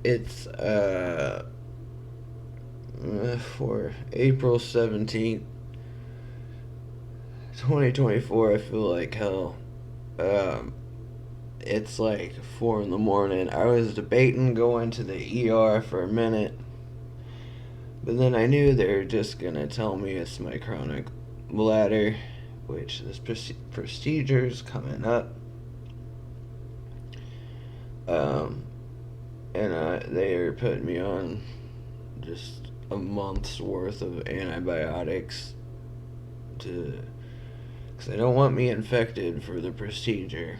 It's for April 17th, 2024. I feel like hell. Um, it's like 4 in the morning. I was debating going to the ER for a minute, but then I knew they were just gonna tell me it's my chronic bladder, which this procedure's coming up. Um, and they are putting me on just a month's worth of antibiotics to, because they don't want me infected for the procedure.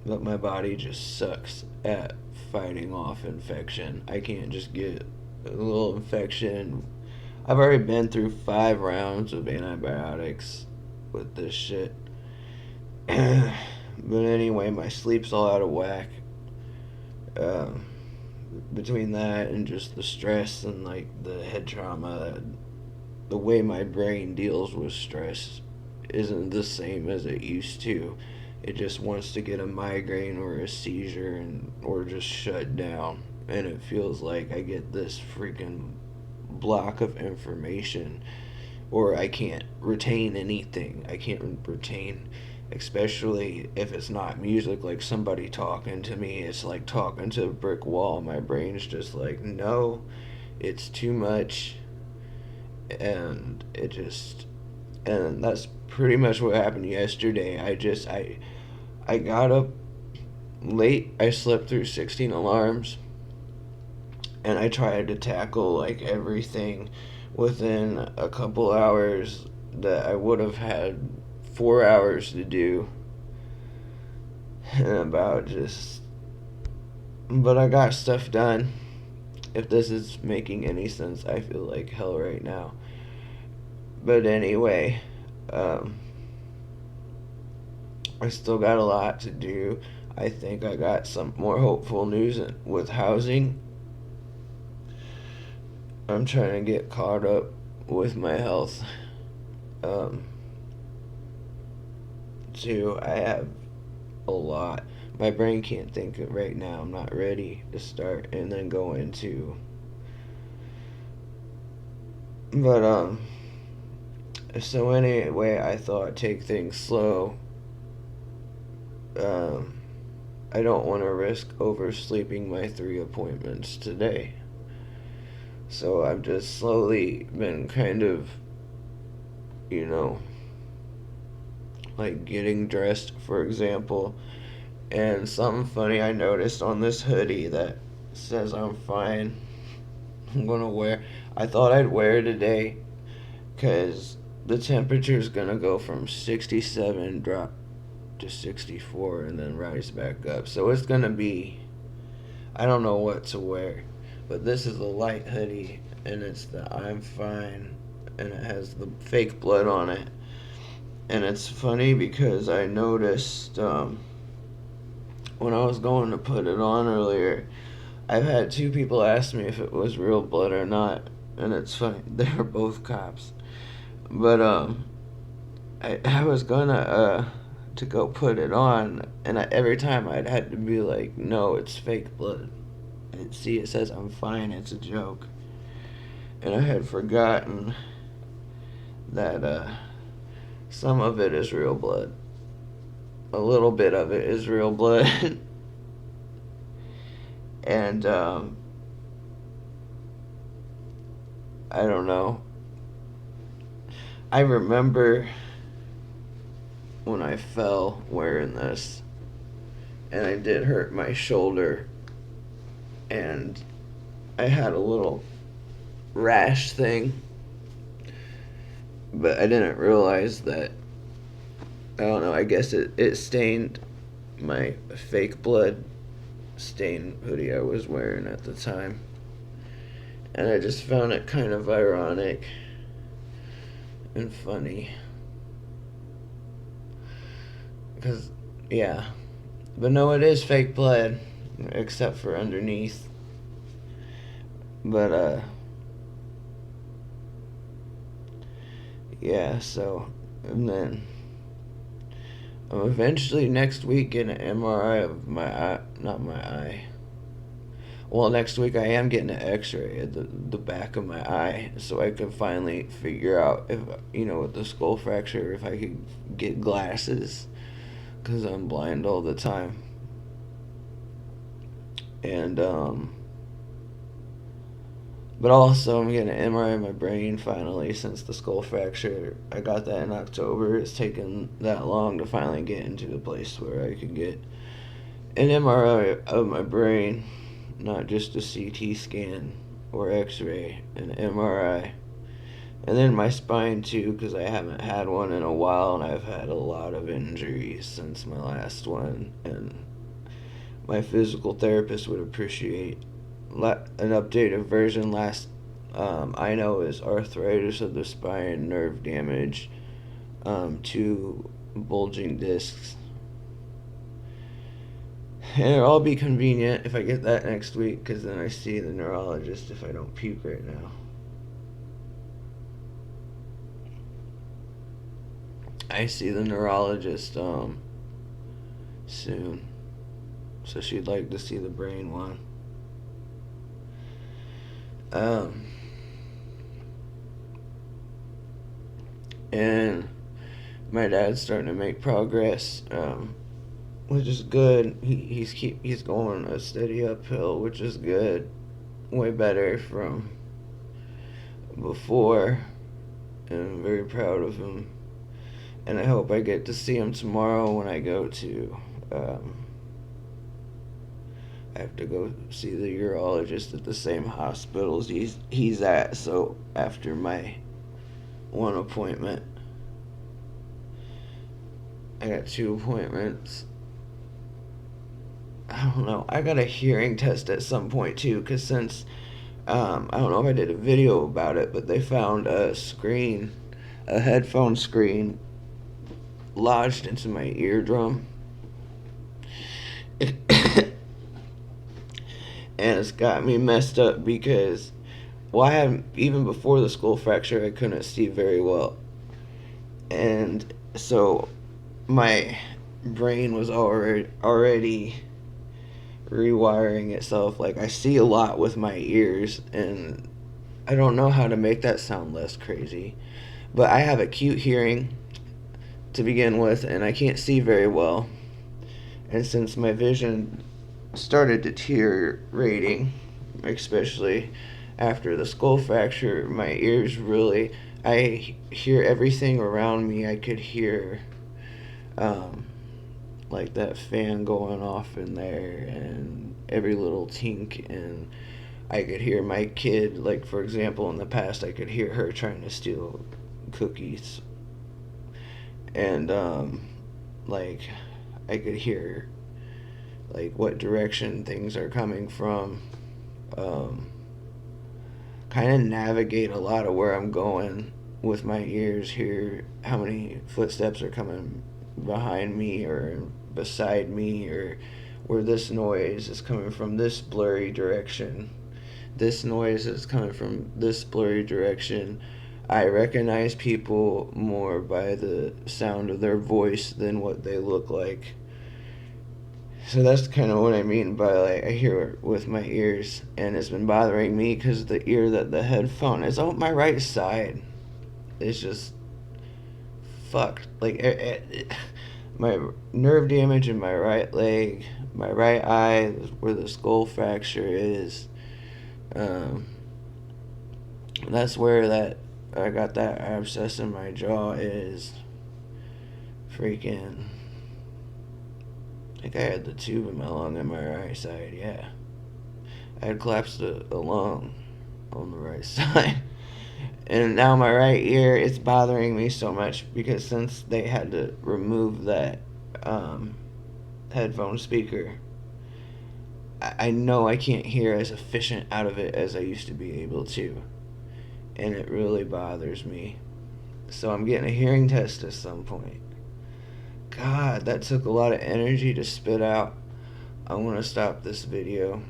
But my body just sucks at fighting off infection. I can't just get a little infection. I've already been through 5 rounds of antibiotics with this shit. But anyway, my sleep's all out of whack. Um, Between that and just the stress and like the head trauma, the way my brain deals with stress isn't the same as it used to. It just wants to get a migraine or a seizure and or just shut down. And it feels like I get this freaking block of information or I can't retain anything. I can't retain, especially if it's not music, like somebody talking to me. It's like talking to a brick wall. My brain's just like, no, it's too much. And it just, and that's pretty much what happened yesterday. I got up late. I slept through 16 alarms and I tried to tackle like everything within a couple hours that I would have had 4 hours to do. And about just, but I got stuff done. If this is making any sense, I feel like hell right now. But anyway, um, I still got a lot to do. I think I got some more hopeful news with housing. I'm trying to get caught up with my health. Um, Too, I have a lot. My brain can't think it right now. I'm not ready to start and then go into. But so anyway, I thought I'd take things slow. Um, I don't want to risk oversleeping my 3 appointments today. So I've just slowly been kind of, you know, like getting dressed, for example. And something funny I noticed on this hoodie that says I'm fine. I'm gonna wear. I thought I'd wear today because the temperature's gonna go from 67 drop to 64 and then rise back up. So it's gonna be. I don't know what to wear, but this is a light hoodie and it's the I'm fine and it has the fake blood on it. And it's funny because I noticed when I was going to put it on earlier, I've had 2 people ask me if it was real blood or not, and it's funny. They were both cops, but I was gonna to go put it on, and every time I'd had to be like, no, it's fake blood. And see, it says I'm fine. It's a joke, and I had forgotten that some of it is real blood. A little bit of it is real blood, and I don't know. I remember when I fell wearing this, and I did hurt my shoulder, and I had a little rash thing, but I didn't realize that. I don't know. I guess it stained my fake blood stain hoodie I was wearing at the time, and I just found it kind of ironic and funny because yeah, but no, it is fake blood except for underneath. But yeah. So and then I'm eventually next week getting an MRI of my eye, not my eye. Well, next week I am getting an X-ray at the back of my eye, so I can finally figure out if with the skull fracture if I could get glasses, because I'm blind all the time. And but also I'm getting an MRI of my brain finally since the skull fracture. I got that in October. It's taken that long to finally get into the place where I could get an MRI of my brain, not just a CT scan or X-ray, an MRI. And then my spine too, because I haven't had one in a while, and I've had a lot of injuries since my last one, and my physical therapist would appreciate an updated version. Last I know is arthritis of the spine, nerve damage, 2 bulging discs. And it'll all be convenient if I get that next week, because then I see the neurologist if I don't puke right now. I see the neurologist soon. So she'd like to see the brain one. And my dad's starting to make progress, which is good. He's going a steady uphill, which is good. Way better from before, and I'm very proud of him. And I hope I get to see him tomorrow when I go to. I have to go see the urologist at the same hospitals he's at. So after my one appointment, I got 2 appointments. I don't know. I got a hearing test at some point too, because since I don't know if I did a video about it, but they found a headphone screen lodged into my eardrum. And it's got me messed up because, even before the skull fracture, I couldn't see very well. And so my brain was already rewiring itself. Like, I see a lot with my ears, and I don't know how to make that sound less crazy. But I have acute hearing to begin with, and I can't see very well. And since my vision started deteriorating, especially after the skull fracture, my ears really, I hear everything around me. I could hear like that fan going off in there, and every little tink, and I could hear my kid, like, for example, in the past I could hear her trying to steal cookies, and like, I could hear like what direction things are coming from, kind of navigate a lot of where I'm going with my ears, hear how many footsteps are coming behind me or beside me, or where this noise is coming from this blurry direction, this noise is coming from this blurry direction. I recognize people more by the sound of their voice than what they look like. So that's kind of what I mean by, like, I hear it with my ears, and it's been bothering me because the ear that the headphone is on my right side. It's just fucked. Like, my nerve damage in my right leg, my right eye, where the skull fracture is. That's where that I got that abscess in my jaw is. Freaking. I think I had the tube in my lung on my right side, yeah. I had collapsed a lung on the right side. And now my right ear, it's bothering me so much because since they had to remove that headphone speaker, I know I can't hear as efficient out of it as I used to be able to. And it really bothers me. So I'm getting a hearing test at some point. God, that took a lot of energy to spit out. I want to stop this video.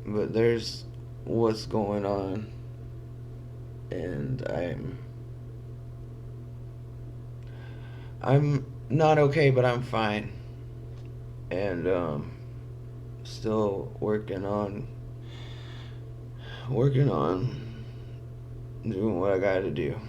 But there's what's going on. And I'm not okay, but I'm fine. And still working on doing what I got to do.